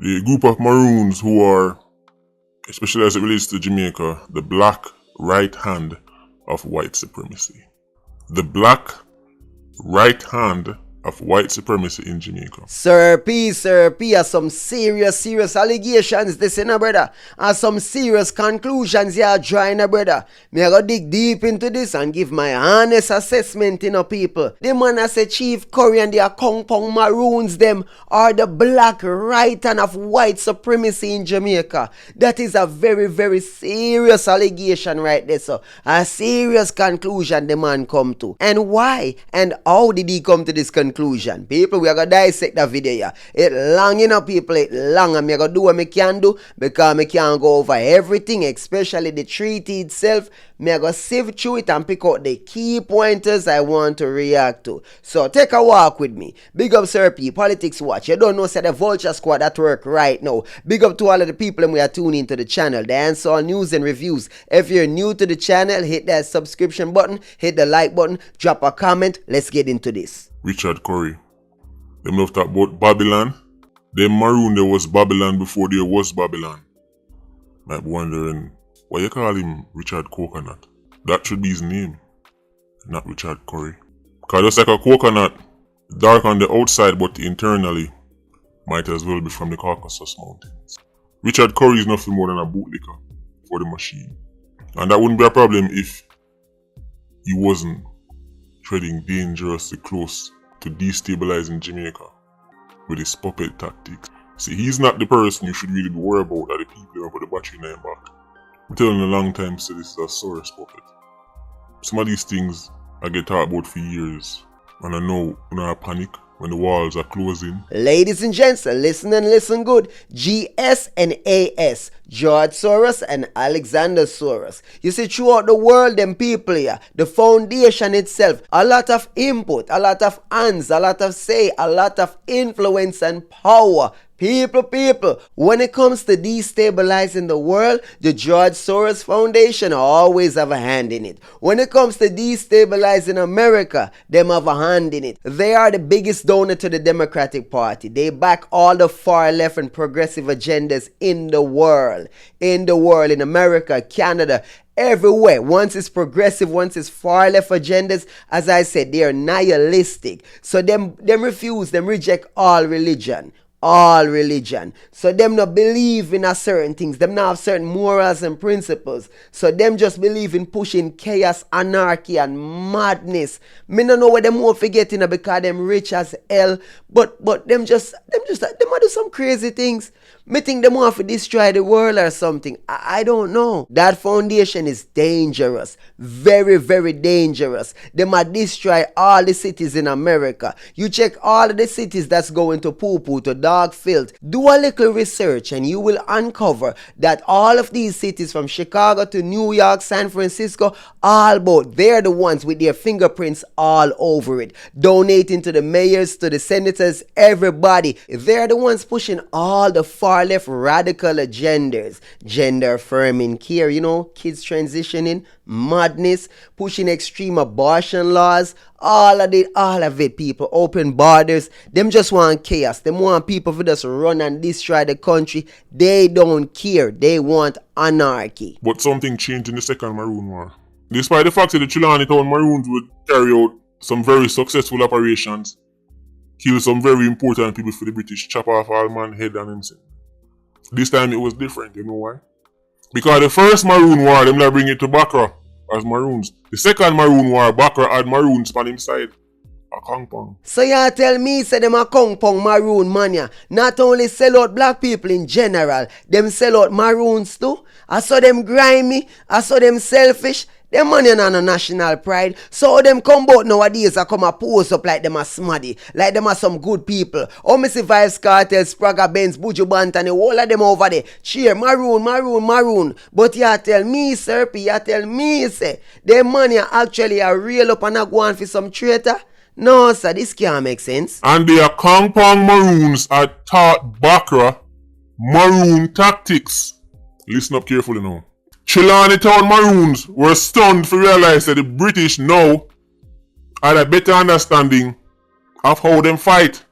The group of Maroons who are, especially as it relates to Jamaica, the black right hand of white supremacy. The black right hand of white supremacy in Jamaica. Sir P has some serious allegations this in a brother. And some serious conclusions you are drawing a brother. Me I go dig deep into this and give my honest assessment in a people. The man I say Chief Currie and the Kong Maroons them are the black right hand of white supremacy in Jamaica. That is a very serious allegation right there. So a serious conclusion the man come to. And why? And how did he come to this conclusion? People, we are going to dissect that video here. It long enough, people. It long. And I'm going to do what I can do because I can't go over everything, especially the treaty itself. I'm going to sift through it and pick out the key pointers I want to react to. So take a walk with me. Big up Sir P Politics Watch. You don't know, say the Vulture Squad at work right now. Big up to all of the people and we are tuning into the channel. Dancehall news and reviews. If you're new to the channel, hit that subscription button, hit the like button, drop a comment. Let's get into this. Richard Currie. Them love talk about Babylon. Them Maroon, there was Babylon before there was Babylon. Might be wondering, why you call him Richard Coconut? That should be his name, not Richard Currie. Cause just like a coconut, dark on the outside but internally, might as well be from the Caucasus Mountains. Richard Currie is nothing more than a bootlicker for the machine. And that wouldn't be a problem if he wasn't treading dangerously close to destabilizing Jamaica with his puppet tactics. See, he's not the person you should really be worried about, that the people who put the battery in their back. I'm telling you a long time, so this is a Soros puppet. Some of these things I get talked about for years, and I know when I panic when the walls are closing. Ladies and gents, listen and listen good. GS and AS, George Soros and Alexander Soros. You see, throughout the world, them people here, the foundation itself, a lot of input, a lot of hands, a lot of say, a lot of influence and power. People, when it comes to destabilizing the world, the George Soros Foundation always have a hand in it. When it comes to destabilizing America, them have a hand in it. They are the biggest donor to the Democratic Party. They back all the far left and progressive agendas in the world. In America, Canada, everywhere. Once it's progressive, once it's far left agendas, as I said, they are nihilistic. So them reject all religion. So them not believe in a certain things. Them not have certain morals and principles. So them just believe in pushing chaos, anarchy and madness. Me no know what them more forgetting because them rich as hell. But them just do some crazy things. Me think them want to destroy the world or something. I don't know. That foundation is dangerous. Very dangerous. They might destroy all the cities in America. You check all of the cities that's going to poo-poo, to dog filth. Do a little research and you will uncover that all of these cities from Chicago to New York, San Francisco, all both, they're the ones with their fingerprints all over it. Donating to the mayors, to the senators, everybody. They're the ones pushing all the far left radical agendas, gender affirming care, kids transitioning, madness, pushing extreme abortion laws, all of it, people. Open borders. Them just want chaos. Them want people to just run and destroy the country. They don't care. They want anarchy. But something changed in the Second Maroon War. Despite the fact that the Chilani Town Maroons would carry out some very successful operations, kill some very important people for the British, chop off all man's head and himself. This time it was different, you know why? Because the first Maroon War, them bring it to Bakra as Maroons. The second Maroon War, Bakra had Maroons on him side. A Kong Pong. So you tell me, say them a Kong Pong Maroon mania. Not only sell out black people in general, them sell out Maroons too. I saw them grimy, I saw them selfish. Them money on a national pride. So them come out nowadays I come a pose up like them a smaddy. Like them are some good people. Oh, me see Vibes Cartel, Sprague Benz, Buju Banton, all of them over there. Cheer, Maroon. But you tell me, Sir P, you tell me, say, them money actually are real up and a go on for some traitor. No, sir, this can't make sense. And the Kong Pong Maroons are taught Bakra Maroon tactics. Listen up carefully now. Chilani Town Maroons were stunned to realize that the British now had a better understanding of how them fight.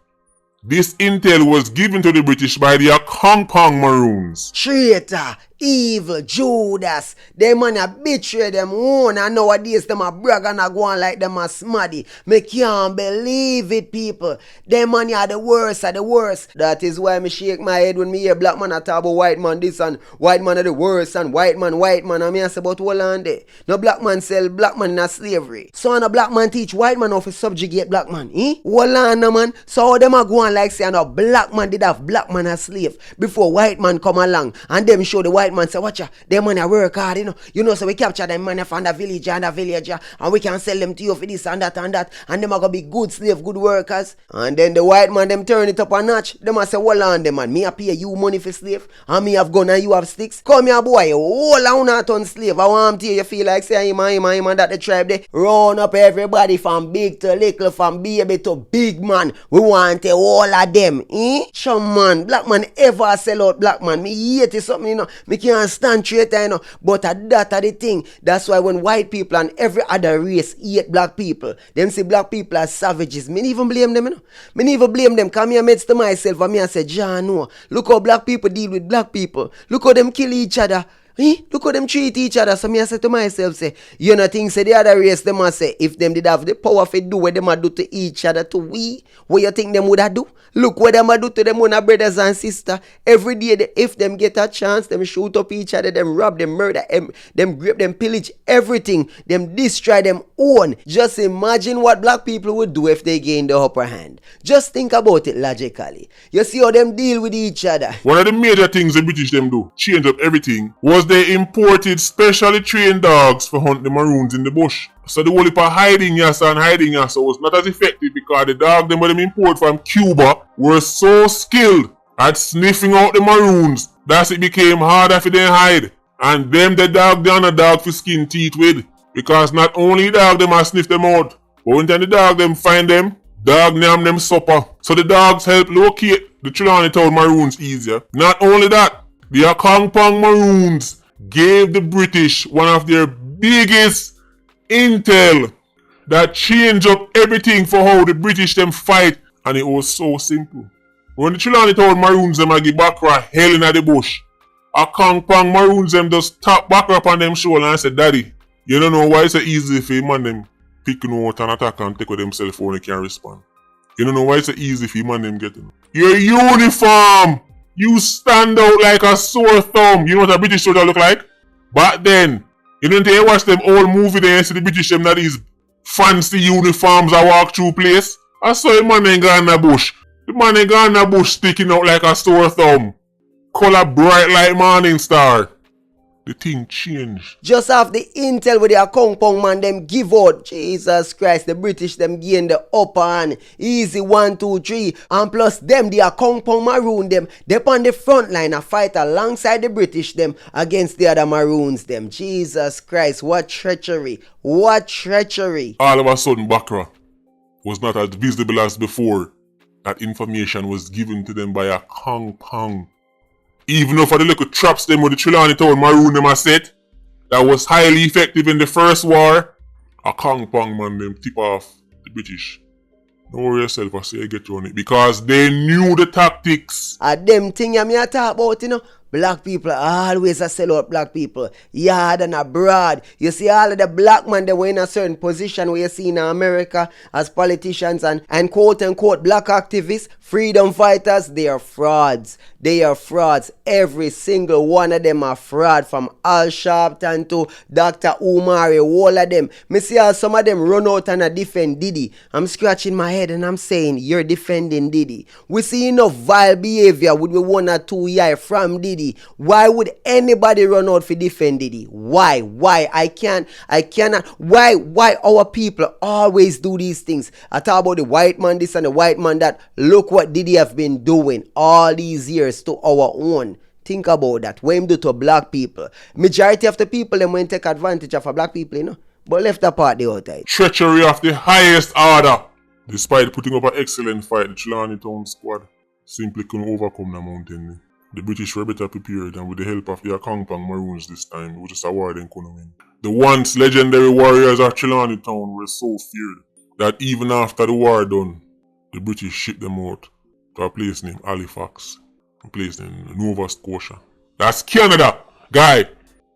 This intel was given to the British by the Akong Maroons. Traitor, evil, Judas. Them man a betray them own, and nowadays them a brag and a go on like them a smaddy. Me can't believe it, people. Them man are the worst of the worst. That is why me shake my head when me hear black man a talk about white man this and white man are the worst and white man. And me I say about Holland there. No black man sell black man in a slavery. So no black man teach white man how to subjugate black man. Holland man. So how them a go on like say no black man did have black man as slave before white man come along and them show the white man say watcha, them man a work hard, so we capture them man from the village and the villager and we can sell them to you for this and that and them are gonna be good slave, good workers. And then the white man them turn it up a notch. Them a say, hold on them man, me a pay you money for slave and me have gun and you have sticks. Come here boy, hold on a ton slave. I want to you feel like say him and that the tribe they run up everybody from big to little, from baby to big man. We want all of them. Some man, black man ever sell out black man. Me hate it something, me can't stand traitor, but that are the thing. That's why when white people and every other race hate black people, them see black people as savages. Me even blame them, Me even blame them. Come here, mates to myself and me I say, John, no. Look how black people deal with black people. Look how them kill each other. Look how them treat each other. So me I say to myself, say, you know things say the other race, them I say, if them did have the power to do what them a do to each other to we, what you think them would have do? Look what them a do to them own brothers and sisters. Every day, if them get a chance, them shoot up each other, them rob, them murder, them grape, them pillage, everything. Them destroy them own. Just imagine what black people would do if they gain the upper hand. Just think about it logically. You see how them deal with each other. One of the major things the British them do, change up everything, was they imported specially trained dogs for hunt the Maroons in the bush. So the whole heap of hiding yassa was not as effective because the dog them import from Cuba were so skilled at sniffing out the Maroons that it became harder for them hide. And them the dog they on a dog for skin teeth with. Because not only the dog them a sniff them out, but when the dog them find them, dog name them supper. So the dogs help locate the Trelawney Town Maroons easier. Not only that, the Akong Maroons gave the British one of their biggest intel that changed up everything for how the British them fight, and it was so simple. When the Trelawney Town Maroons them a give Bakra hell in the bush, Akong Maroons them just tap Bakra up on them shoulder and say, Daddy, you don't know why it's so easy for man them pick out and attack and take with themselves when they can't respond. You don't know why it's so easy for man them getting. Your uniform! You stand out like a sore thumb. You know what a British soldier look like? Back then, you don't think you watch them old movie there and see the British them that these fancy uniforms I walk through place? I saw a man ain't gone in the bush. The man ain't gone in the bush sticking out like a sore thumb. Color bright like morning star. The thing changed. Just off the intel with the Akong man them give out. Jesus Christ, the British them gain the upper hand. Easy 1, 2, 3. And plus them, the Akong Maroon them, they on the front line a fight alongside the British them against the other Maroons them. Jesus Christ, what treachery. What treachery. All of a sudden, Bakra was not as visible as before. That information was given to them by a Akong. Even though for the little traps them with the Trelawney Town Maroon them a set, that was highly effective in the first war, Akong man them tip off the British. Don't worry yourself, I say you get on it. Because they knew the tactics. Them thing me a talk about, Black people always a sell out black people. Yard and abroad. You see all of the black men they were in a certain position where you see in America as politicians and quote unquote black activists, freedom fighters, they are frauds. They are frauds. Every single one of them are fraud, from Al Sharpton to Dr. Umari, all of them. Me see how some of them run out and defend Diddy. I'm scratching my head and I'm saying, you're defending Diddy. We see enough vile behavior with 1 or 2 years from Diddy. Why would anybody run out for defend Diddy? Why? I cannot. Why our people always do these things? I talk about the white man this and the white man that. Look what Diddy have been doing all these years to our own. Think about that. What him do to black people? Majority of the people them won't take advantage of black people, But left apart the outside. Treachery of the highest order. Despite putting up an excellent fight, the Trelawney Town squad simply couldn't overcome the mountain. The British were better prepared, and with the help of the Akong Maroons this time, it was just a war they couldn't win. The once legendary warriors of Trelawney Town were so feared that even after the war done, the British shipped them out to a place named Halifax, a place named Nova Scotia. That's Canada. Guy,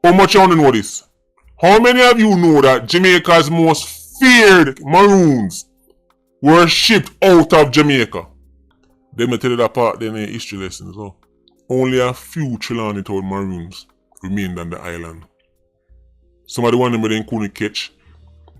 how much you want to know this? How many of you know that Jamaica's most feared Maroons were shipped out of Jamaica? Let me tell you that part then in history lessons. So. Only a few Trelawney-town Maroons remained on the island. Some of the ones they couldn't catch,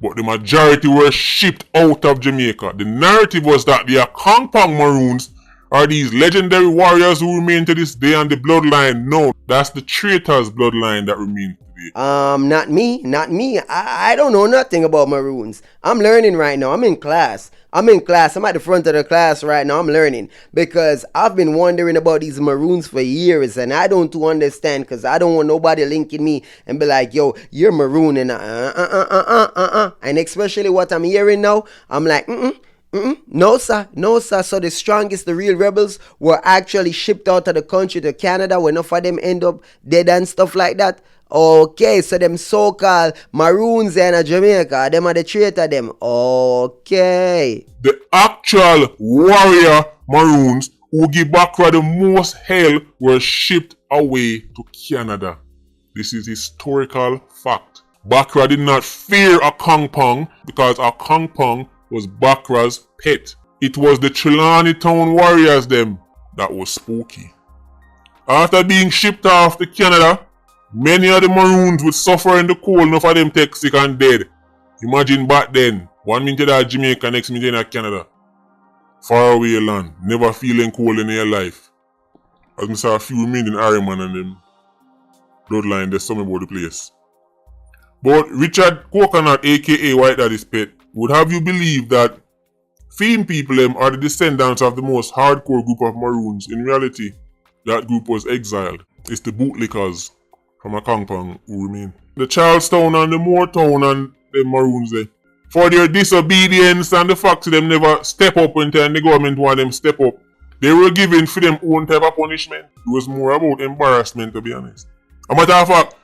but the majority were shipped out of Jamaica. The narrative was that the Akongpong Maroons are these legendary warriors who remain to this day on the bloodline. No, that's the traitors' bloodline that remains today. Not me. I don't know nothing about Maroons. I'm learning right now. I'm in class. I'm at the front of the class right now. I'm learning because I've been wondering about these Maroons for years and I don't understand because I don't want nobody linking me and be like, yo, you're Maroon and and especially what I'm hearing now, I'm like, no sir. So the strongest, the real rebels were actually shipped out of the country to Canada where enough of them end up dead and stuff like that. Okay, so them so-called Maroons in Jamaica, them are the traitor them. Okay. The actual warrior Maroons who give Bakra the most hell were shipped away to Canada. This is historical fact. Bakra did not fear Akongpong because Akongpong was Bakra's pet. It was the Trelawney Town warriors them that was spooky. After being shipped off to Canada, many of the Maroons would suffer in the cold, enough of them take sick and dead. Imagine back then, 1 minute at Jamaica, next minute at Canada. Far away land, never feeling cold in your life. As I saw a few remaining Ironman and them bloodline, there's something about the place. But Richard Coconut, aka White Daddy's pet, would have you believe that Fiend people them are the descendants of the most hardcore group of Maroons. In reality, that group was exiled. It's the bootlickers from Akongpong who remain. The Charlestown and the Moortown and the Maroons there. For their disobedience and the fact that them never step up until the government want them step up, they were given for them own type of punishment. It was more about embarrassment, to be honest. A matter of fact,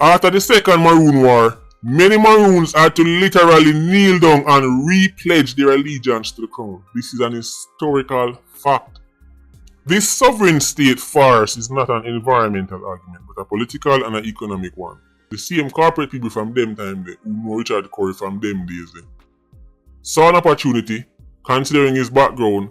after the Second Maroon War, many Maroons had to literally kneel down and re-pledge their allegiance to the crown. This is an historical fact. This sovereign state farce is not an environmental argument, but a political and an economic one. The same corporate people from them time who know Richard Currie from them days saw an opportunity, considering his background,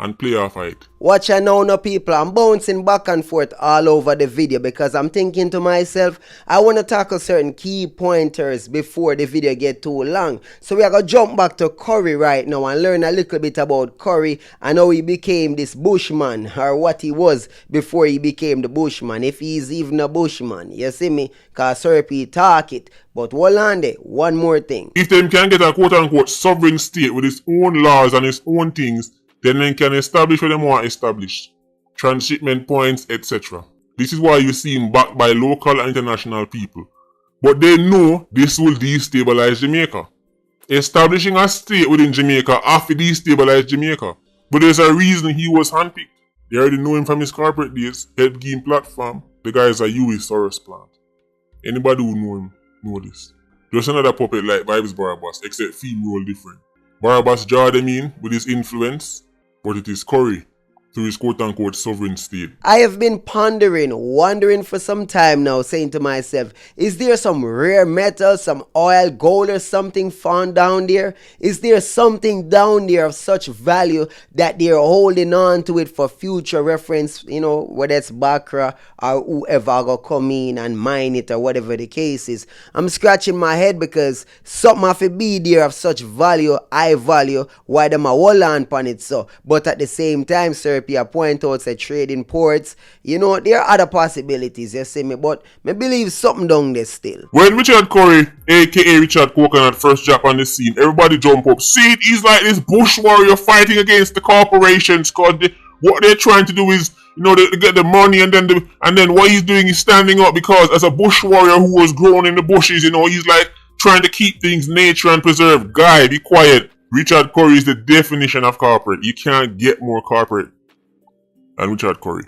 and play off it. Watch out now, people. I'm bouncing back and forth all over the video because I'm thinking to myself, I want to tackle certain key pointers before the video get too long. So we are going to jump back to Currie right now and learn a little bit about Currie and how he became this bushman, or what he was before he became the bushman, if he's even a bushman. You see me? Because Sir P talk it. But hold on there, one more thing. If them can get a quote-unquote sovereign state with its own laws and its own things, then they can establish what they want established. Transshipment points, etc. This is why you see him backed by local and international people. But they know this will destabilize Jamaica. Establishing a state within Jamaica after destabilize Jamaica. But there's a reason he was handpicked. They already know him from his corporate days, help game platform. The guy is a US Soros plant. Anybody who know him know this. Just another puppet like Vibes Barabbas, except theme role different. Barabbas draw them in with his influence, but it is Currie through his quote-unquote sovereign state. I have been wondering for some time now, saying to myself, is there some rare metal, some oil, gold or something found down there? Is there something down there of such value that they're holding on to it for future reference, you know, whether it's Bakra or whoever go come in and mine it or whatever the case is? I'm scratching my head because something have to be there of such value, high value, why them a hold on upon it so. But at the same time, Sir P point out say trading ports, you know, there are other possibilities, you see me, but me believe something down there still. When Richard Currie, aka Richard Coconut, first dropped on the scene, everybody jump up. See it, he's like this bush warrior fighting against the corporations, cause what they're trying to do is, you know, they get the money and then what he's doing is standing up because as a bush warrior who was grown in the bushes, you know, he's like trying to keep things nature and preserve. Guy, be quiet. Richard Currie is the definition of corporate. You can't get more corporate than Richard Currie.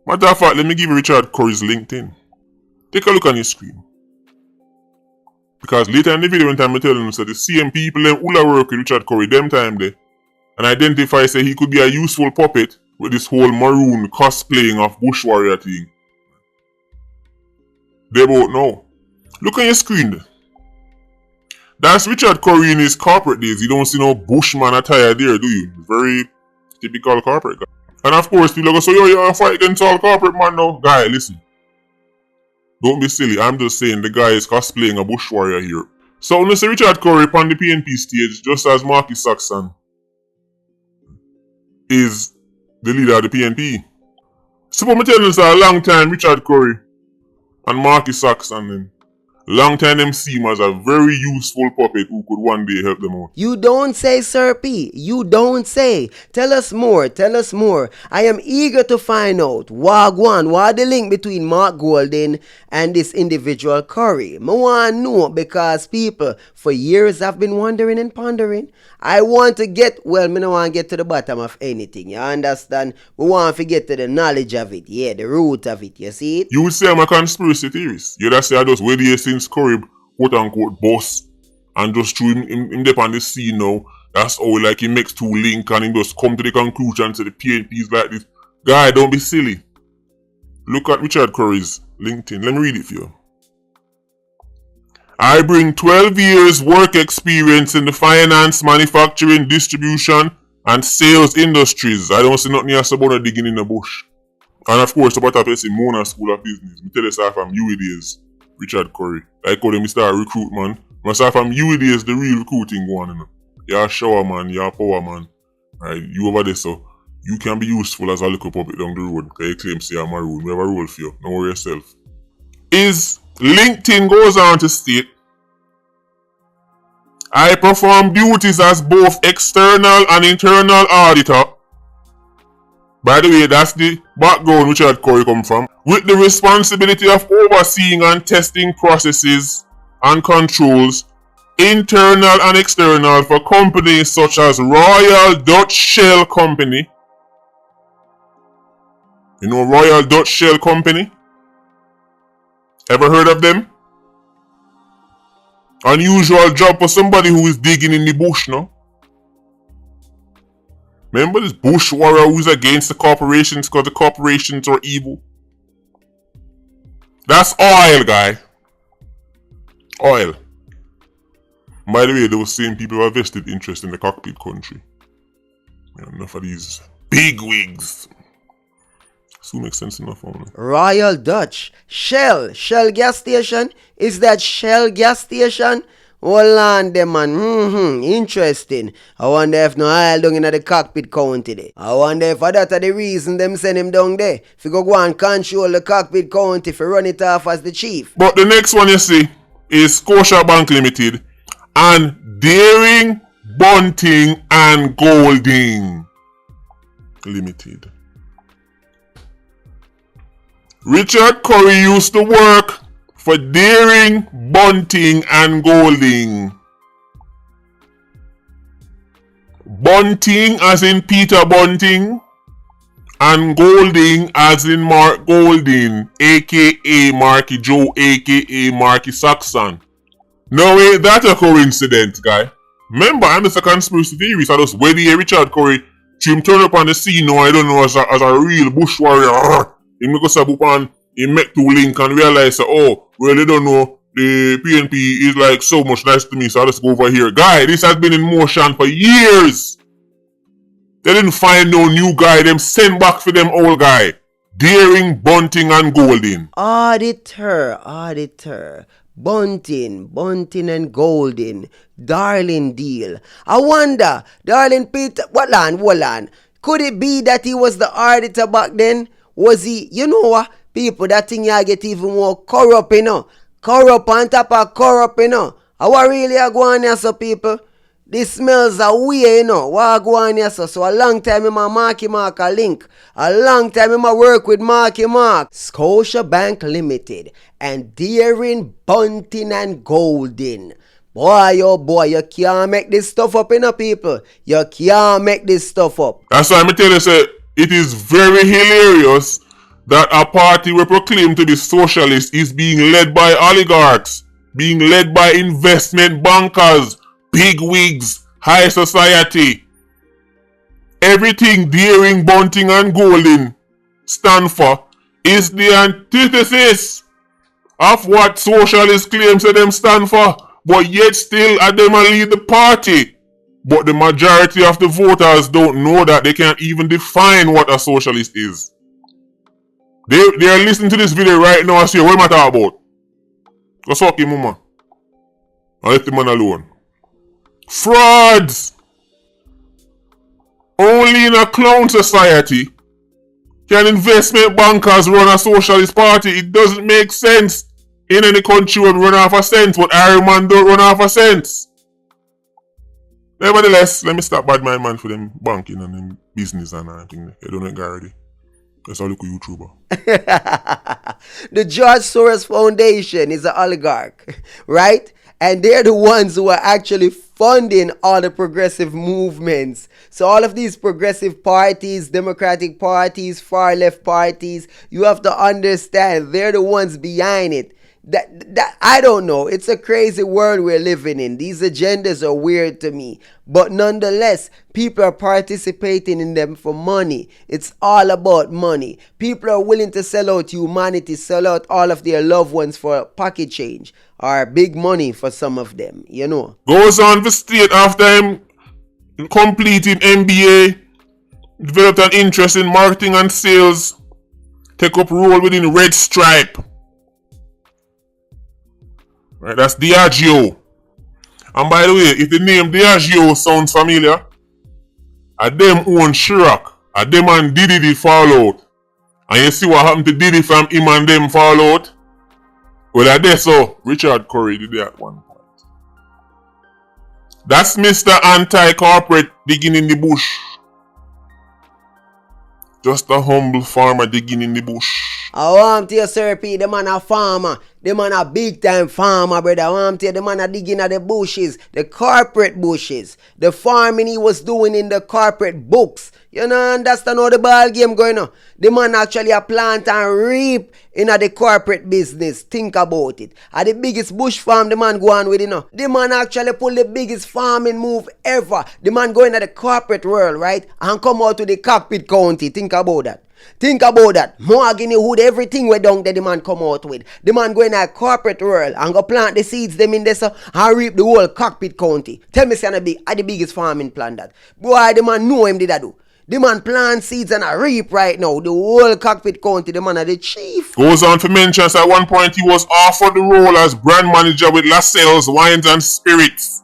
Matter of fact, let me give you Richard Currie's LinkedIn. Take a look on your screen. Because later in the video when I'm telling you, so the same people who work with Richard Currie, them time there, and identify say he could be a useful puppet with this whole Maroon cosplaying of Bush Warrior thing. They both know. Look on your screen there. That's Richard Currie in his corporate days. You don't see no Bushman attire there, do you? Very typical corporate guy. And of course, people go, so you're a fight against all corporate man now. Guy, listen. Don't be silly. I'm just saying the guy is cosplaying a Bush Warrior here. So when you see Richard Currie on the PNP stage, just as Marky Saxon is the leader of the PNP. So I'm telling you, a long time Richard Currie and Marky Saxon then. Long time them see him as a very useful puppet who could one day help them out. You don't say, Sir P. You don't say. Tell us more. Tell us more. I am eager to find out. Wagwan, what the link between Mark Golding and this individual Currie? I want to know because people for years have been wondering and pondering. I want to get, well, I don't want to get to the bottom of anything. You understand? We want to get to the knowledge of it. Yeah, the root of it. You see it? You would say I'm a conspiracy theorist. You would say I just wait here since Currie, quote unquote, boss, and just threw him up on the scene now. That's how like he makes two link and he just come to the conclusion to the PNPs like this. Guy, don't be silly. Look at Richard Currie's LinkedIn. Let me read it for you. I bring 12 years work experience in the finance, manufacturing, distribution, and sales industries. I don't see nothing else about digging in the bush. And of course, about a place in Mona School of Business. I tell you sir from Awahdis, Richard Currie. I call him Mr. Recruit man. I say from Awahdis, the real recruiting going on. You're a shower man, you're a power man. Right, you over there, so you can be useful as a little puppet down the road. Because you claim say you're Maroon. We have a role for you. Don't worry yourself. Is LinkedIn goes on to state, I perform duties as both external and internal auditor. By the way, that's the background Richard Currie come from. With the responsibility of overseeing and testing processes and controls, internal and external, for companies such as Royal Dutch Shell Company. You know Royal Dutch Shell Company? Ever heard of them? Unusual job for somebody who is digging in the bush, no? Remember this Bush Warrior who's against the corporations because the corporations are evil? That's oil, guy. Oil. By the way, those same people who have vested interest in the cockpit country. Enough of these big wigs. So makes sense enough, only. Royal Dutch. Shell gas station? Is that Shell gas station? Hold on them man. Interesting. I wonder if no oil down in the cockpit county there. I wonder if that are the reason them send him down there. If you go and control the cockpit county if you run it off as the chief. But the next one you see is Scotiabank Limited and Daring, Bunting and Golding Limited. Richard Currie used to work for Daring, Bunting and Golding. Bunting as in Peter Bunting and Golding as in Mark Golding, aka Marky Joe, aka Marky Saxon. No way, that's a coincidence, guy. Remember, I'm just a conspiracy theorist. I just wait here Richard Currie, him turn up on the scene now, I don't know, as a real bush warrior. He make us up on, he make two link and realize that, oh, well, they don't know, the PNP is like so much nice to me, so I'll just go over here. Guy, this has been in motion for years. They didn't find no new guy, them send back for them old guy. Daring, Bunting and Golding. Auditor. Bunting and Golding. Darling deal. I wonder, darling Peter, hold on. Could it be that he was the auditor back then? Was he, you know what? People, that thing you get even more corrupt, you know. Corrupt on top of corrupt, you know. How really are going here, so people? This smells away, you know. What go on here, so a long time in my Marky Mark a link. A long time in my work with Marky Mark. Scotiabank Limited and Daring, Bunting and Golding. Boy, oh boy, you can't make this stuff up, you know, people. You can't make this stuff up. That's why I tell you, say, it is very hilarious that a party we proclaim to be socialist is being led by oligarchs, being led by investment bankers, big wigs, high society. everything Daring, Bunting and Golding stand for is the antithesis of what socialists claim to them stand for, but yet still at them and lead the party. But the majority of the voters don't know that. They can't even define what a socialist is. They are listening to this video right now and say, what am I talking about? Go suck him, mama. And let the man alone. Frauds! Only in a clown society can investment bankers run a socialist party. It doesn't make sense in any country when we run off a sense, but Iron Man don't run off a sense. Nevertheless, let me stop bad man for them banking and them business and everything. They don't know already. Let's all look at YouTuber. The George Soros Foundation is an oligarch, right? And they're the ones who are actually funding all the progressive movements. So all of these progressive parties, democratic parties, far left parties, you have to understand they're the ones behind it. That I don't know. It's a crazy world we're living in. These agendas are weird to me. But nonetheless, people are participating in them for money. It's all about money. People are willing to sell out humanity, sell out all of their loved ones for pocket change or big money for some of them, you know. Goes on to state after him completing MBA, developed an interest in marketing and sales, take up role within Red Stripe. Right, that's Diageo. And by the way, if the name Diageo sounds familiar, a them own Chirac, a them and Diddy did fall out. And you see what happened to Diddy from him and them fall out? Well, I guess so. Richard Currie did that at one point. That's Mr. Anti-Corporate digging in the bush. Just a humble farmer digging in the bush. I want to you, Sir P, the man a farmer. The man a big time farmer, brother. I want to you, the man a digging at the bushes. The corporate bushes. The farming he was doing in the corporate books. You know, understand how the ball game going on. The man actually a plant and reap in the corporate business. Think about it. At the biggest bush farm the man go on with, you know. The man actually pull the biggest farming move ever. The man going at the corporate world, right? And come out to the cockpit county. Think about that. Think about that. Mahogany wood, everything we down there the man come out with. The man go in a corporate world and go plant the seeds them in there so and reap the whole cockpit county. Tell me say I the biggest farming plan that. Boy, the man know him did that do. The man plant seeds and I reap right now. The whole cockpit county, the man are the chief. Goes on to mention at one point he was offered the role as brand manager with Lascelles Wines and Spirits,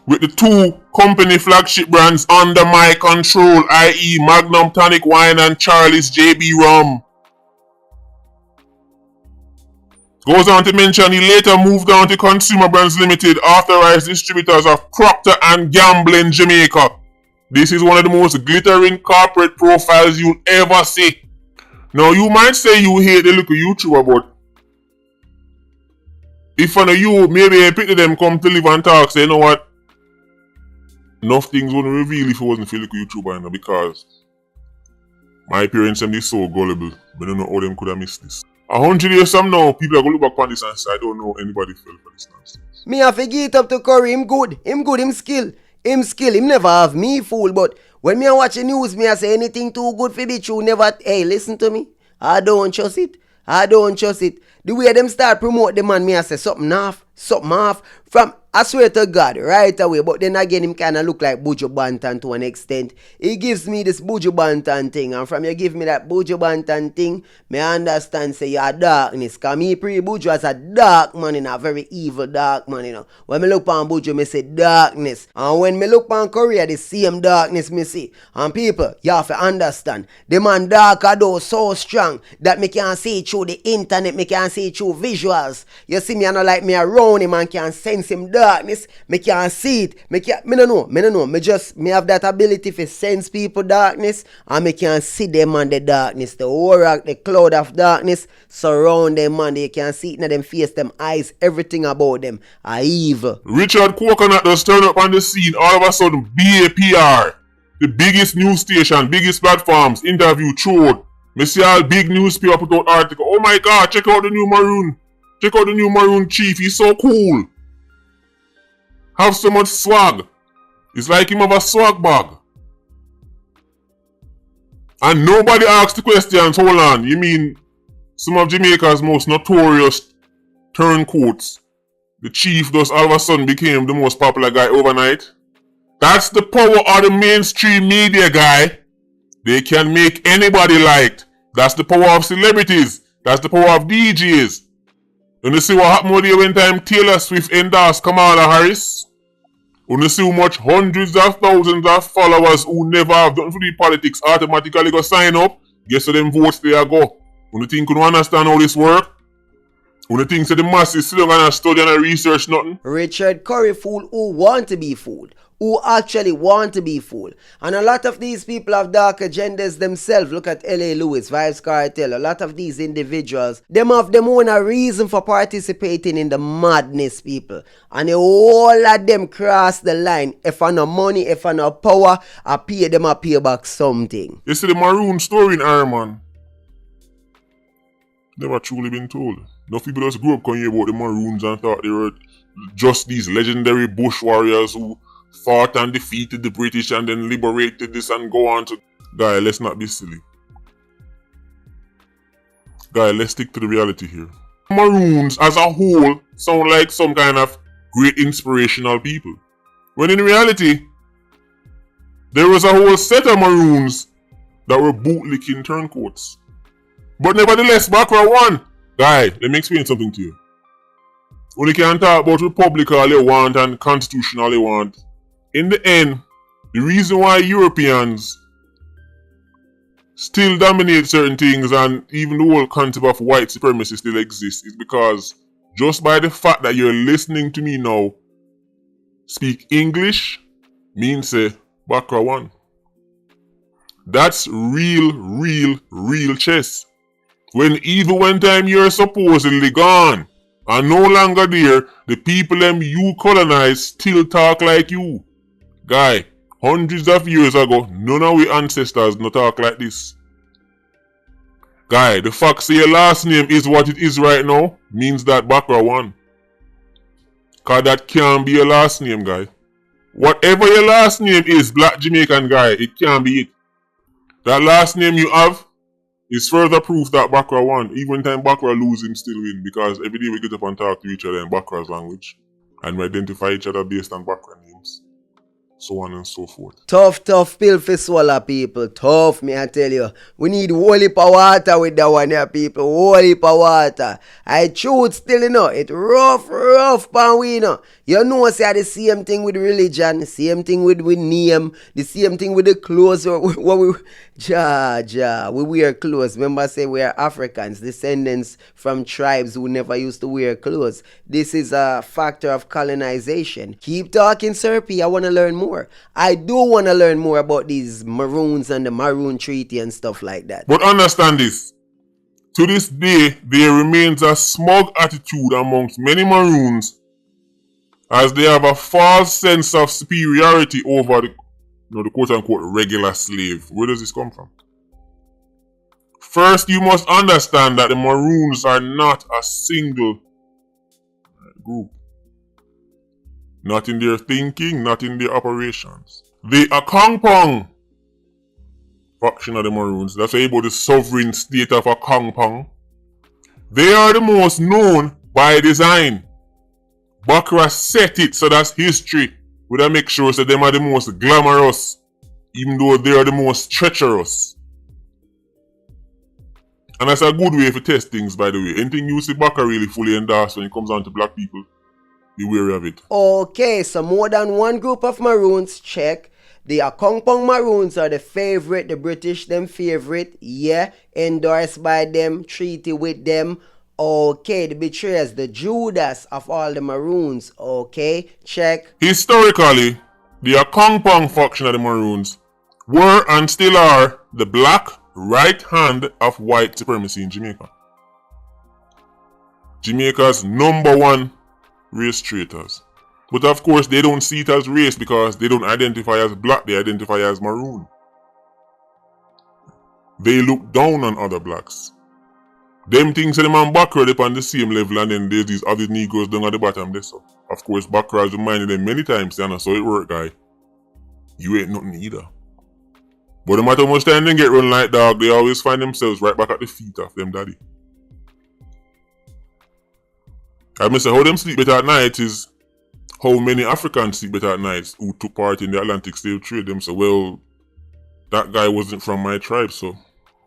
with the two company flagship brands under my control, i.e. Magnum Tonic Wine and Charlie's JB Rum. Goes on to mention he later moved on to Consumer Brands Limited, authorized distributors of Procter and Gamble in Jamaica. This is one of the most glittering corporate profiles you'll ever see. Now you might say you hate the little YouTuber, but if one of you maybe a pity them come to live and talk, say you know what? Enough things wouldn't reveal if it wasn't for a little YouTuber, you know, because my parents them is so gullible. But I don't know how them could have missed this. 100 years from now, people are going to look back on this and say, I don't know anybody fell for this nonsense. Me have to give it up to Currie. Him good, him skill. Him never have me fool, but when me a watch the news, me a say anything too good for be true, never, hey, listen to me. I don't trust it. The way them start promote the man, me a say something off. From, I swear to God, right away, but then again, him kind of look like Buju Banton to an extent. He gives me this Buju Banton thing, and from you give me that Buju Banton thing, me understand say you're darkness, cause me pre-Buju as a dark man, in a very evil dark man, you know. When me look on Buju, me say darkness, and when me look on Korea, the same darkness me see. And people, you have to understand, the man darker though so strong, that me can see through the internet, me can see through visuals. You see me, I know like me around him, and can sense him darkness, me can't see it, me no know, me have that ability to sense people darkness, and me can see them on the darkness, the aura, the cloud of darkness surround them, man. They can see it in them face, them eyes, everything about them are evil. Richard Coconut just turned up on the scene, all of a sudden BAPR, the biggest news station, biggest platforms, interview, throughout. Me see all big newspaper put out article, oh my god, check out the new Maroon. Check out the new Maroon chief, he's so cool. Have so much swag. It's like him have a swag bag. And nobody asked the questions, hold on, you mean some of Jamaica's most notorious turncoats, the chief thus all of a sudden became the most popular guy overnight? That's the power of the mainstream media, guy. They can make anybody liked. That's the power of celebrities. That's the power of DJs. And you see what happened with you when time Taylor Swift endorsed Kamala Harris? And you see how much hundreds of thousands of followers who never have done for the politics automatically go sign up? Guess where them votes there go? When you think you don't understand how this work? When you think that the masses still gonna study and research nothing? Richard Currie fool who want to be fooled. Who actually want to be fooled. And a lot of these people have dark agendas themselves. Look at L.A. Lewis, Vibes Cartel. A lot of these individuals, them have them own a reason for participating in the madness, people. And all of them cross the line. If I no money, if I no power, I pay them, I pay back something. You see the Maroon story in Ireland? Never truly been told. No people just grew up calling about the Maroons and thought they were just these legendary bush warriors who fought and defeated the British and then liberated this and go on to... Guy, let's not be silly. Guy, let's stick to the reality here. Maroons as a whole sound like some kind of great inspirational people. When in reality, there was a whole set of Maroons that were bootlicking turncoats. But nevertheless, Bakra won. Guy, let me explain something to you. When you can talk about Republic all you want and Constitution all you want, in the end, the reason why Europeans still dominate certain things and even the whole concept of white supremacy still exists is because just by the fact that you're listening to me now speak English means Bakra won. That's real chess. When even one time you're supposedly gone and no longer there, the people them you colonize still talk like you. Guy, hundreds of years ago, none of we ancestors no talk like this. Guy, the fact say your last name is what it is right now means that Bakra won. Cause that can't be your last name, guy. Whatever your last name is, Black Jamaican guy, it can't be it. That last name you have is further proof that Bakra won. Even time Bakra lose, him still win. Because every day we get up and talk to each other in Bakra's language. And we identify each other based on Bakra names. So on and so forth. Tough pill for swallow, people. Tough, me I tell you. We need whole heap of water with that one here, people. Whole heap of water. I choose still, you know. It rough, pan we, you know. You know, say the same thing with religion. The same thing with name. The same thing with the clothes. What we... we wear clothes. Remember I say we are Africans, descendants from tribes who never used to wear clothes. This is a factor of colonization. Keep talking, Sir P. I want to learn more. I do want to learn more about these Maroons and the Maroon Treaty and stuff like that. But understand this. To this day, there remains a smug attitude amongst many Maroons as they have a false sense of superiority over the quote-unquote regular slave. Where does this come from? First, you must understand that the Maroons are not a single group. Not in their thinking, not in their operations. The Akongpong faction of the Maroons, that's about the sovereign state of Akongpong. They are the most known by design. Bakra set it, so that's history. Would I make sure that them are the most glamorous, even though they are the most treacherous. And that's a good way to test things, by the way. Anything you see Bakra really fully endorsed when it comes down to black people, be wary of it. Okay, so more than one group of Maroons, check. The Akongpong Maroons are the favorite, the British them favorite, yeah, endorsed by them, treaty with them. Okay, the betrayers, the Judas of all the Maroons. Okay, check. Historically, the Akongpong faction of the Maroons were and still are the black right hand of white supremacy in Jamaica. Jamaica's #1 race traitors. But of course, they don't see it as race because they don't identify as black, they identify as maroon. They look down on other blacks. Them things say them and Bakra up on the same level, and then there's these other Negroes down at the bottom there. So of course Bakra has reminded them many times, and so it work, guy. You ain't nothing either. But no matter how much time they get run like dog, they always find themselves right back at the feet of them daddy. I say how them sleep better at night is how many Africans sleep better at night who took part in the Atlantic slave trade. Them say, well, that guy wasn't from my tribe, so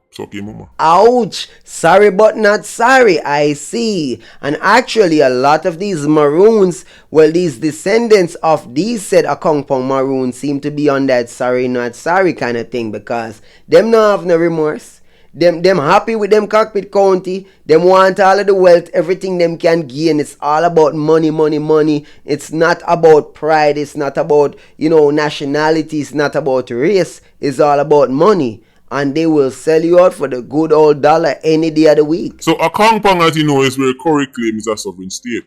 it's okay, mama. Ouch! Sorry but not sorry, I see. And actually a lot of these Maroons, well, these descendants of these said Akongpong Maroons seem to be on that sorry not sorry kind of thing, because them not have no remorse. Them happy with them cockpit county. Them want all of the wealth, everything them can gain. It's all about money, money, money. It's not about pride. It's not about, nationality. It's not about race. It's all about money. And they will sell you out for the good old dollar any day of the week. So Akongpong, as you know, is where Currie claims a sovereign state.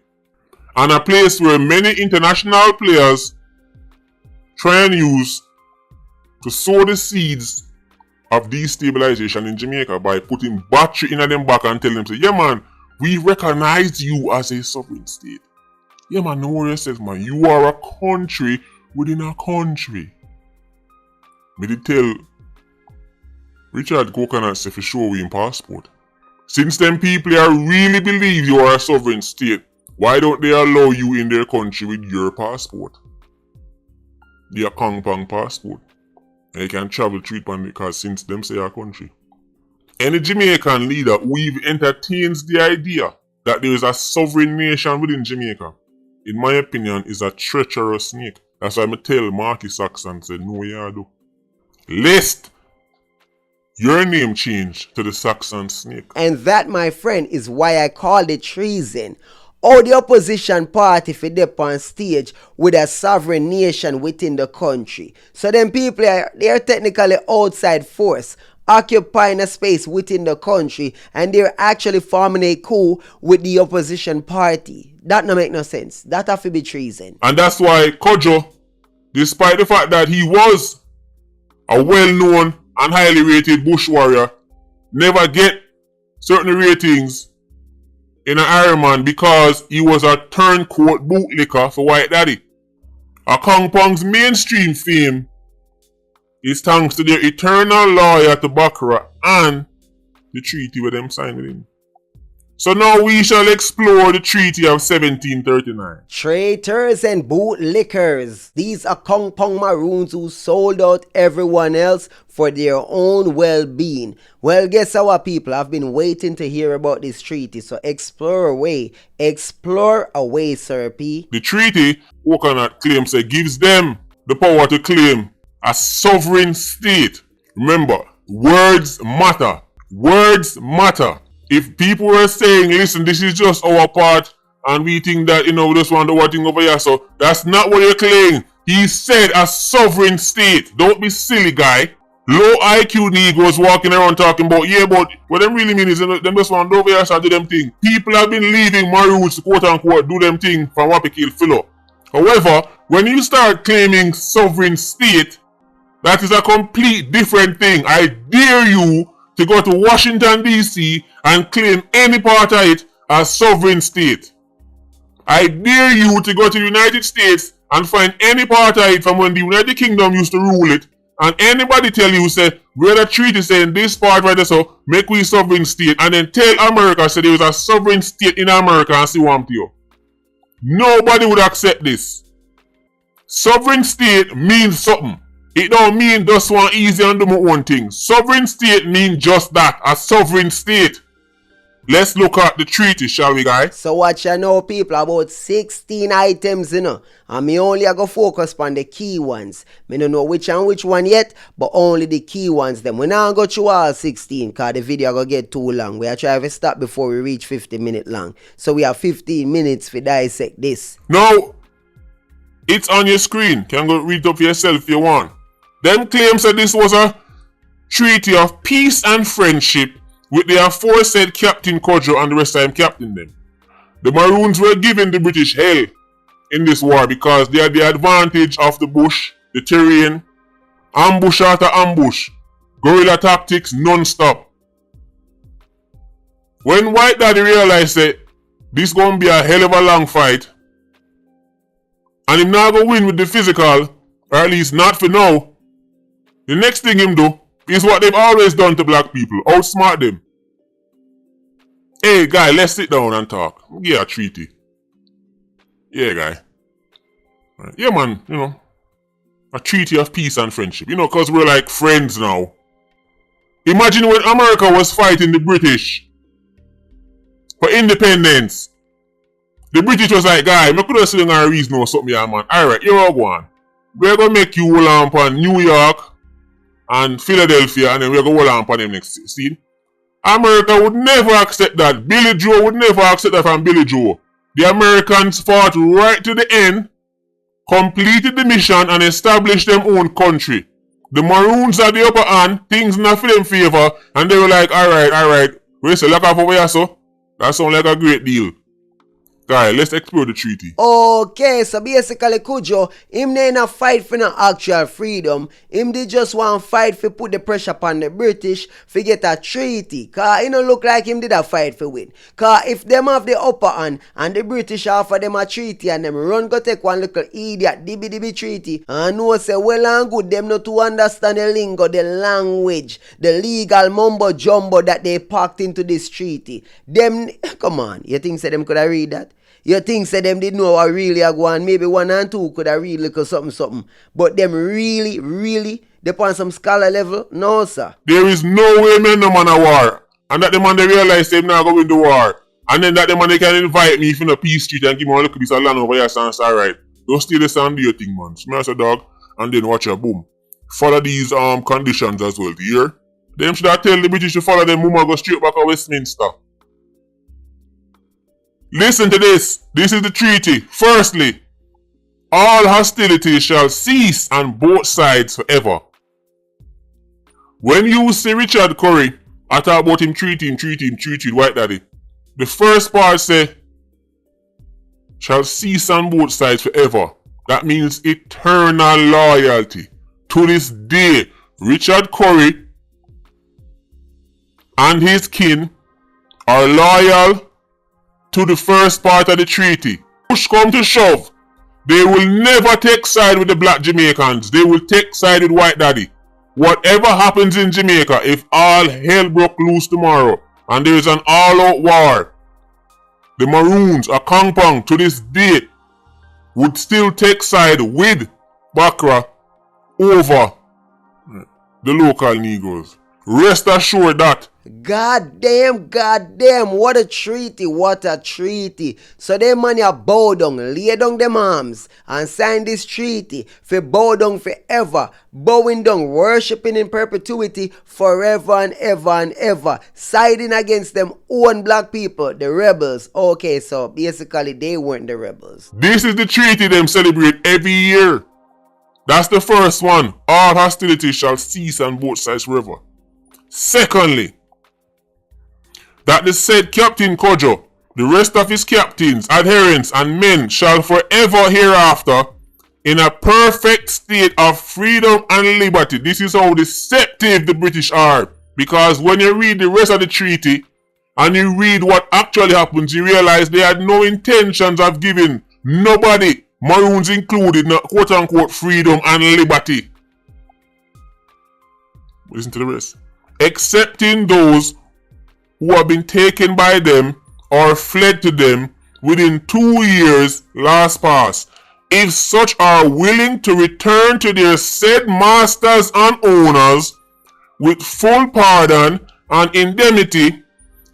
And a place where many international players try and use to sow the seeds of destabilization in Jamaica by putting battery in them back and telling them, say, yeah man, we recognize you as a sovereign state. Yeah man, no worry yourself man, you are a country within a country. Me did tell Richard Coconut say for sure we in passport. Since them people here really believe you are a sovereign state, why don't they allow you in their country with your passport? The Akongpong passport. And you can travel treatment because since them say our country. Any Jamaican leader who even entertains the idea that there is a sovereign nation within Jamaica, in my opinion, is a treacherous snake. That's why I tell Marky Saxon said, no you do. Lest your name changed to the Saxon snake. And that, my friend, is why I called it treason. Or the opposition party for dip on stage with a sovereign nation within the country. So them people they're technically outside force, occupying a space within the country, and they're actually forming a coup with the opposition party. That no make no sense. That have to be treason. And that's why Kojo, despite the fact that he was a well-known and highly rated bush warrior, never get certain ratings in an Iron Man because he was a turncoat bootlicker for White Daddy. Akongpong's mainstream fame is thanks to their eternal loyalty to Baccarat and the treaty with them signed with him. So now we shall explore the Treaty of 1739. Traitors and bootlickers. These are Akongpong Maroons who sold out everyone else for their own well-being. Well, guess our people have been waiting to hear about this treaty, so explore away. Explore away, Sir P. The treaty, Coconut claims, gives them the power to claim a sovereign state. Remember, words matter. Words matter. If people were saying, listen, this is just our part, and we think that, we just want the one thing over here, so that's not what you're claiming. He said a sovereign state. Don't be silly, guy. Low IQ Negroes walking around talking about, yeah, but what them really mean is them just want over here, so do them thing. People have been leaving Maroons to quote-unquote do them thing from what we kill Philo. However, when you start claiming sovereign state, that is a complete different thing. I dare you to go to Washington, D.C. and claim any part of it as sovereign state. I dare you to go to the United States and find any part of it from when the United Kingdom used to rule it, and anybody tell you, say, we're the treaty saying this part right there, so make we sovereign state, and then tell America, say there was a sovereign state in America and see what I'm to you. Nobody would accept this. Sovereign state means something. It don't mean just one easy and do my own thing. Sovereign state means just that, a sovereign state. Let's look at the treaty, shall we, guys? So what you know, people, about 16 items, and me only go focus on the key ones. Me don't know which one yet, but only the key ones. Them we not go through all 16, cause the video go get too long. We are trying to stop before we reach 50 minutes long. So we have 15 minutes to dissect this. Now, it's on your screen. Can go read it up for yourself if you want. Them claims that this was a treaty of peace and friendship with the aforesaid Captain Kojo and the rest of them captain them. The Maroons were giving the British hell in this war because they had the advantage of the bush, the terrain, ambush after ambush, guerrilla tactics non-stop. When White Daddy realized that this gonna be a hell of a long fight, and him not gonna win with the physical, or at least not for now, the next thing him do It's what they've always done to black people. Outsmart them. Hey, guy, let's sit down and talk. Yeah, a treaty. Yeah, guy. Right. Yeah, man, you know. A treaty of peace and friendship. You know, because we're like friends now. Imagine when America was fighting the British for independence. The British was like, guy, I could have seen a reason or something, yeah, man. Alright, you're all going. We're going to make you hold on for New York and Philadelphia, and then we're going to hold on for them next. See? America would never accept that. Billy Joe would never accept that from Billy Joe. The Americans fought right to the end, completed the mission, and established their own country. The Maroons are the upper hand, things not for them favor, and they were like, alright. We say, look out for where so? That sounds like a great deal. Guy, let's explore the treaty. Okay, so basically Kujo, him ain't a fight for no actual freedom. Him did just want fight for put the pressure upon the British for get a treaty. Cause it don't look like him did a fight for win. Cause if them have the upper hand and the British offer them a treaty and them run go take one little idiot dibby treaty and know say well and good them not to understand the lingo, the language, the legal mumbo jumbo that they packed into this treaty. Them, come on, you think say them could have read that? You think say them did know what really are going, maybe one and two could have read little something. But them really, they on some scholar level? No, sir. There is no way men no man a war. And that the man they realize they not going to war. And then that the man they can invite me from the peace street and give me a look at this land over here, so alright. Don't steal the sound, do your thing, man. Smell as a dog, and then watch your boom. Follow these conditions as well, do you hear? Them should have tell the British to follow them, mama go straight back to Westminster. Listen to this. This is the treaty. Firstly, all hostilities shall cease on both sides forever. When you see Richard Currie, I talk about him treating White Daddy. The first part say, shall cease on both sides forever. That means eternal loyalty. To this day, Richard Currie and his kin are loyal to the first part of the treaty. Push come to shove, they will never take side with the black Jamaicans. They will take side with White Daddy. Whatever happens in Jamaica, if all hell broke loose tomorrow and there is an all-out war, the Maroons or Kongpong to this date would still take side with Bakra over the local Negroes. Rest assured that. God damn, what a treaty. So them man ya bow down, lay down them arms and sign this treaty for bow down forever, bowing down, worshipping in perpetuity forever and ever, siding against them own black people, the rebels. Okay, so basically they weren't the rebels. This is the treaty them celebrate every year. That's the first one. All hostility shall cease on both sides forever. Secondly, that the said Captain Kojo, the rest of his captains, adherents, and men shall forever hereafter in a perfect state of freedom and liberty. This is how deceptive the British are. Because when you read the rest of the treaty and you read what actually happens, you realize they had no intentions of giving nobody, Maroons included, no quote-unquote freedom and liberty. Listen to the rest. Excepting those who have been taken by them or fled to them within 2 years last past, if such are willing to return to their said masters and owners with full pardon and indemnity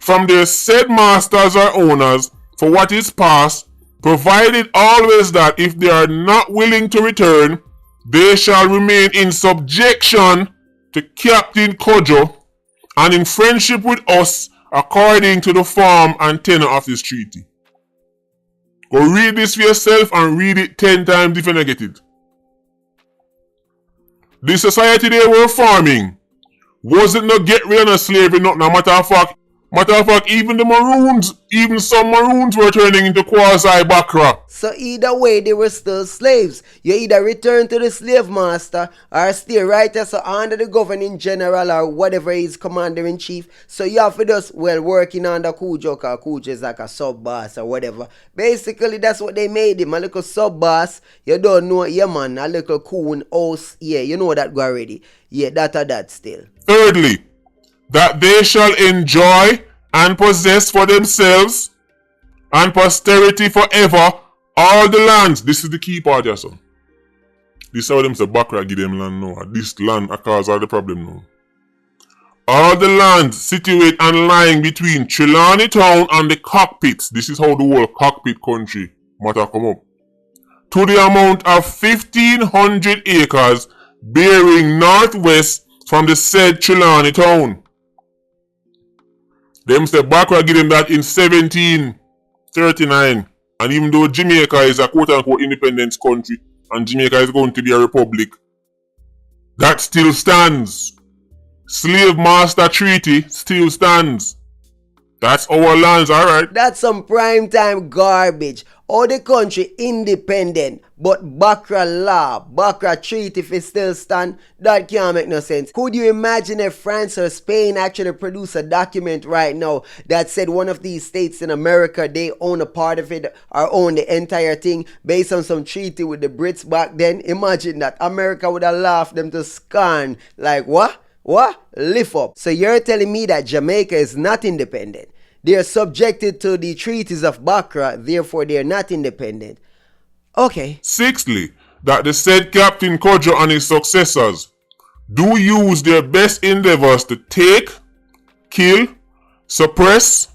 from their said masters or owners for what is past, provided always that if they are not willing to return, they shall remain in subjection to Captain Kojo and in friendship with us according to the form and tenor of this treaty. Go read this for yourself and read it 10 times if you don't get it. The society they were forming wasn't no get rid of slavery, no matter of fact, even the Maroons, even some Maroons were turning into quasi-Bakra. So either way, they were still slaves. You either return to the slave master or stay right as under the governing general or whatever is commander-in-chief. So you have to just, working under Kujo, because Kujo is like a sub-boss or whatever. Basically, that's what they made him, a little sub-boss. You don't know, yeah man, a little coon house. Yeah, you know that already. Yeah, that or that still. Thirdly, that they shall enjoy and possess for themselves and posterity forever all the lands. This is the key part, yes, son. This is how them say Bakra give them land now. This land a cause all the problem now. All the lands situate and lying between Trelawney Town and the cockpits. This is how the whole cockpit country matter come up. To the amount of 1,500 acres bearing northwest from the said Trelawney Town. Them say Bakra give them that in 1739. And even though Jamaica is a quote-unquote independent country and Jamaica is going to be a republic, that still stands. Slave Master Treaty still stands. That's our lands, alright? That's some prime time garbage. All the country independent, but Bakra law, Bakra treaty if it still stand, that can't make no sense. Could you imagine if France or Spain actually produce a document right now that said one of these states in America, they own a part of it or own the entire thing based on some treaty with the Brits back then? Imagine that. America would have laughed them to scorn. Like, what? What? Lift up. So you're telling me that Jamaica is not independent? They are subjected to the treaties of Bakra, therefore they are not independent. Okay. Sixthly, that the said Captain Cudjoe and his successors do use their best endeavors to take, kill, suppress,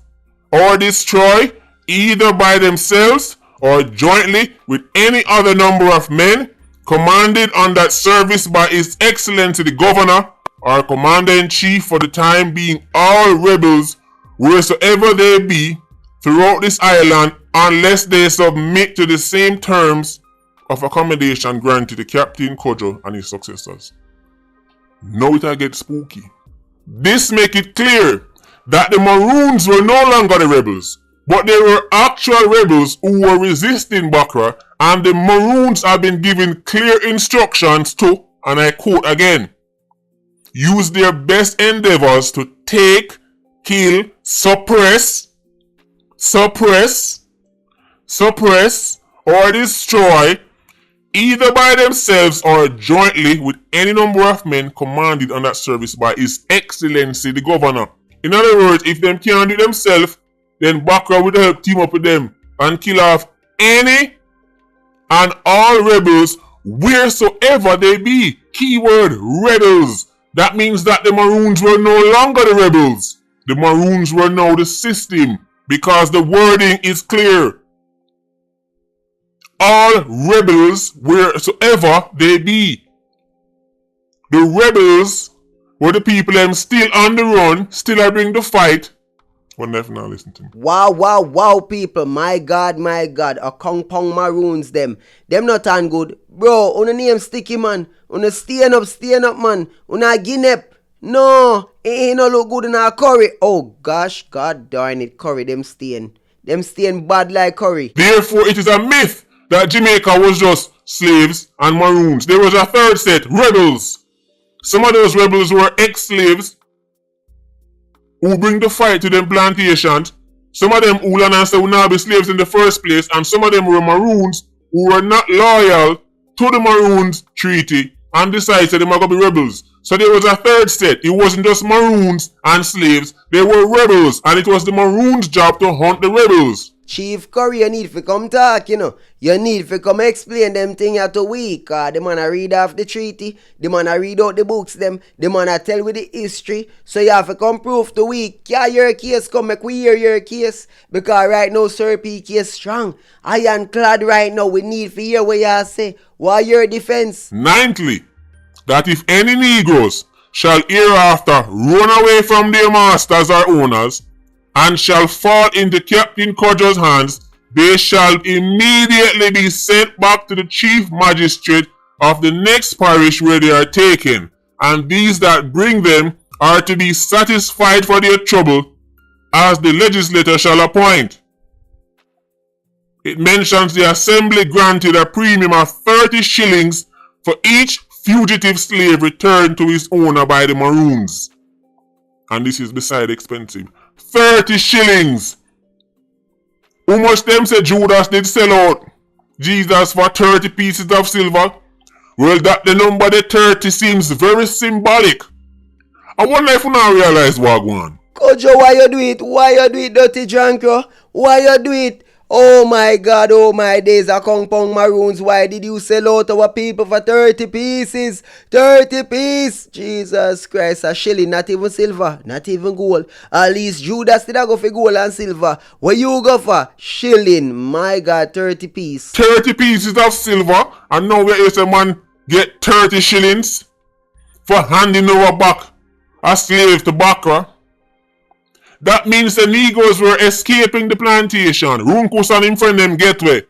or destroy, either by themselves or jointly with any other number of men, commanded on that service by His Excellency the Governor, or Commander-in-Chief for the time being, all rebels, wheresoever they be, throughout this island, unless they submit to the same terms of accommodation granted to Captain Cudjoe and his successors. Now it get spooky. This make it clear that the Maroons were no longer the rebels, but they were actual rebels who were resisting Bakra, and the Maroons have been given clear instructions to, and I quote again, use their best endeavors to take, kill, suppress, or destroy, either by themselves or jointly with any number of men commanded on that service by His Excellency the Governor. In other words, if them can't do it themselves, then Bakra would help team up with them and kill off any and all rebels wheresoever they be. Keyword rebels. That means that the Maroons were no longer the rebels. The Maroons were now the system, because the wording is clear. All rebels wheresoever they be. The rebels were the people them still on the run, still are bring the fight. One left now listen to me. Wow, people. My God. A Kong Pong Maroons them. Them not on good. Bro, una name sticky man. Una staying up man. Una Guinep. No, it ain't no look good in our curry. Oh gosh, God darn it, curry, them stain bad like curry. Therefore, it is a myth that Jamaica was just slaves and Maroons. There was a third set, rebels. Some of those rebels were ex-slaves who bring the fight to them plantations. Some of them who learn and say would not be slaves in the first place, and some of them were Maroons who were not loyal to the Maroons treaty and decided that they might go be rebels. So there was a third set. It wasn't just Maroons and slaves. They were rebels, and it was the Maroons' job to hunt the rebels. Chief Currie, you need to come talk, you know. You need to come explain them things at a week. The man a read off the treaty. The man a read out the books them. The man a tell with the history. So you have to come prove the week. Yeah, your case come make we hear your case. Because right now Sir P case strong. Ironclad right now. We need to hear what you say. What your defense? Ninthly, that if any Negroes shall hereafter run away from their masters or owners, and shall fall into Captain Cudjoe's hands, they shall immediately be sent back to the chief magistrate of the next parish where they are taken, and these that bring them are to be satisfied for their trouble, as the legislator shall appoint. It mentions the assembly granted a premium of 30 shillings for each fugitive slave returned to his owner by the Maroons. And this is beside expensive. 30 shillings. How much them say Judas did sell out Jesus for 30 pieces of silver? Well, that the number the 30 seems very symbolic. I wonder if you not realize what going on. Kojo, why you do it? Why you do it, dirty Janko? Why you do it? Oh my God, oh my days, a compound Maroons. Why did you sell out our people for 30 pieces? 30 pieces. Jesus Christ, a shilling, not even silver, not even gold. At least Judas did go for gold and silver. What you go for? Shilling. My God, 30 pieces. 30 pieces of silver, and now where is a man get 30 shillings for handing over back a slave to Bakra? That means the Negroes were escaping the plantation. Runkus and him friend them get way.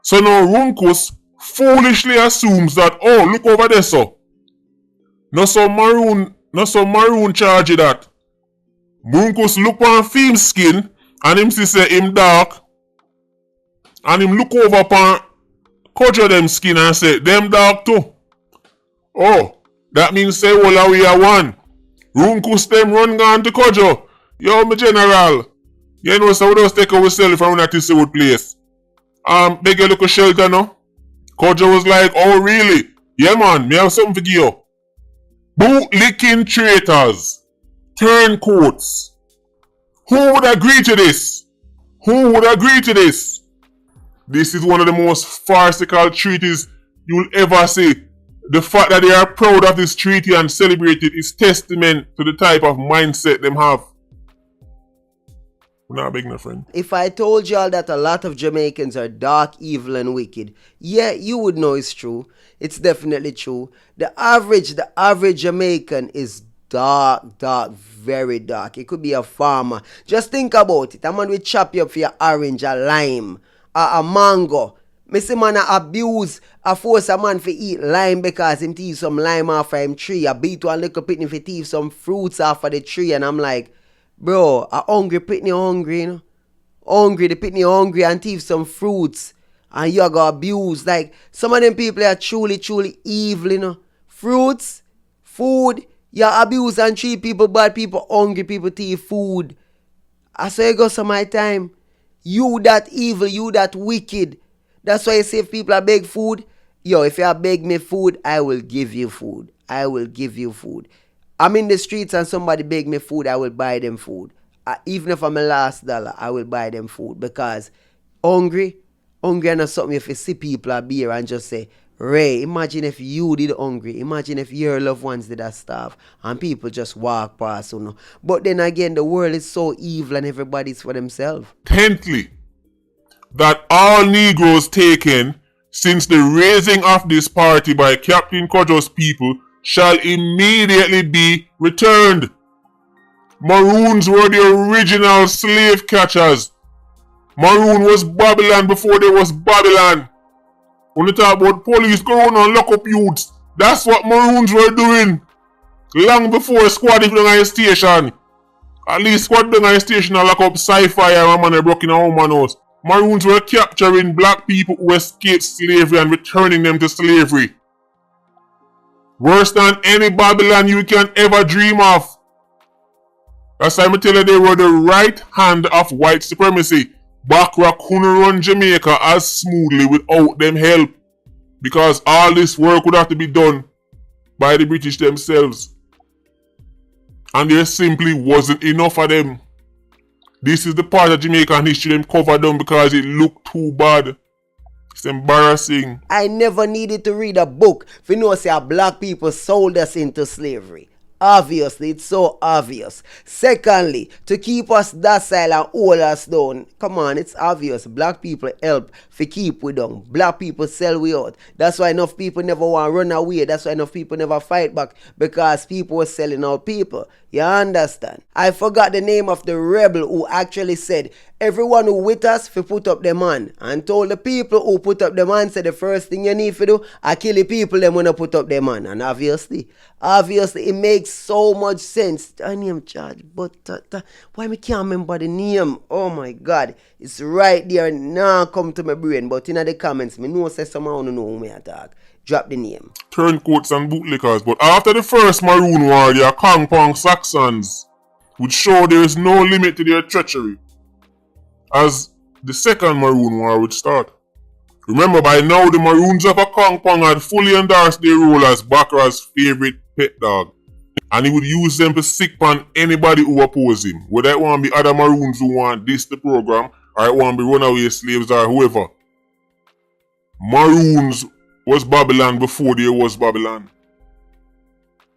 So now Runkus foolishly assumes that, oh, look over there, so. No so Maroon charge you that. Runkus look on film skin and him say him dark. And him look over upon Kojo them skin and say, them dark too. Oh, that means say, well, we are one. Runkus them run gone to Kojo. Yo, my general, you know, so we just take ourselves from that Tiswood place. Beg you look a shelter, no? Kojo was like, oh, really? Yeah, man, me have something for you. Boot-licking traitors. Turncoats. Who would agree to this? Who would agree to this? This is one of the most farcical treaties you'll ever see. The fact that they are proud of this treaty and celebrate it is testament to the type of mindset them have. We're not big, no friend. If I told y'all that a lot of Jamaicans are dark, evil, and wicked, yeah, you would know it's true. It's definitely true. The average Jamaican is dark, very dark. It could be a farmer. Just think about it. A man will chop you up for your orange, a lime, a mango. Me see man abuse, force a man for eat lime because him thief some lime off of him tree. I beat one little pitney for thief some fruits off of the tree, and I'm like, bro, a hungry pitney hungry, you know. Hungry, the pitney hungry and thief some fruits. And you go abuse. Like, some of them people are truly evil, you know. Fruits, food, you abuse and treat people bad, people hungry, people thief food. I say you go some of my time. You that evil, you that wicked. That's why I say if people are beg food, yo, if you beg me food, I will give you food. I will give you food. I'm in the streets and somebody beg me food, I will buy them food. Even if I'm a last dollar, I will buy them food. Because hungry and not something if you see people are here and just say, Ray, imagine if you did hungry. Imagine if your loved ones did starve and people just walk past, you know. But then again, the world is so evil and everybody's for themselves. Tenthly, that all Negroes taken since the raising of this party by Captain Kojo's people shall immediately be returned. Maroons were the original slave catchers. Maroon was Babylon before there was Babylon. When you talk about police going on lock up youths, that's what Maroons were doing. Long before squad down on the station. At least squad down on the station and lock up sci-fi and a man broke in a woman house. Maroons were capturing black people who escaped slavery and returning them to slavery. Worse than any Babylon you can ever dream of. That's why I tell you they were the right hand of white supremacy. Bakra couldn't run Jamaica as smoothly without them help. Because all this work would have to be done by the British themselves. And there simply wasn't enough of them. This is the part of Jamaican history them covered down because it looked too bad. It's embarrassing. I never needed to read a book for know say black people sold us into slavery. Obviously, it's so obvious. Secondly, to keep us docile and hold us down. Come on, it's obvious. Black people help to keep we down. Black people sell we out. That's why enough people never want to run away. That's why enough people never fight back. Because people were selling out people. You understand? I forgot the name of the rebel who actually said, everyone who with us for put up their man. And told the people who put up their man, said the first thing you need to do, I kill the people them when I put up their man. And obviously, it makes so much sense. I name charge, but why me can't remember the name? Oh my God, it's right there now come to my brain. But in the comments, me know say someone know who me attack. Drop the name. Turncoats and bootlickers. But after the first Maroon War, the Kangpong Saxons would show there is no limit to their treachery. As the second Maroon War would start. Remember, by now the Maroons of Kangpong had fully endorsed their role as Bakra's favorite pet dog. And he would use them to sick on anybody who oppose him. Whether it want to be other Maroons who want this the program, or it want to be runaway slaves or whoever. Maroons was Babylon before there was Babylon.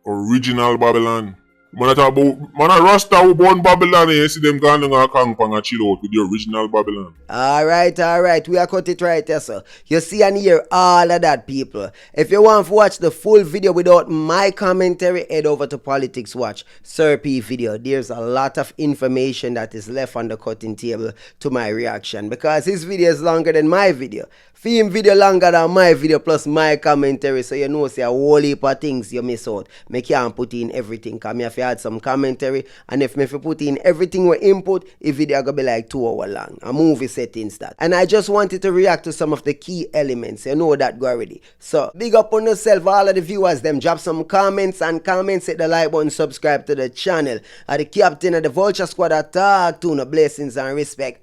Original Babylon. Man, I talk about, man, a Rasta who born Babylon and you see them going on Kangpang and chill out with the original Babylon. Alright, we are cut it right here, sir. You see and hear all of that, people. If you want to watch the full video without my commentary, head over to Politics Watch, Sir P video. There's a lot of information that is left on the cutting table to my reaction, because his video is longer than my video. Film video longer than my video plus my commentary, so you know say a whole heap of things you miss out. Me can't put in everything, cause me have to add some commentary, and if me put in everything we input, a video gonna be like 2 hours long. A movie settings that. And I just wanted to react to some of the key elements, you know that already. So big up on yourself, all of the viewers, them drop some comments, hit the like button, subscribe to the channel. The captain of the Vulture Squad, I talk to no blessings and respect.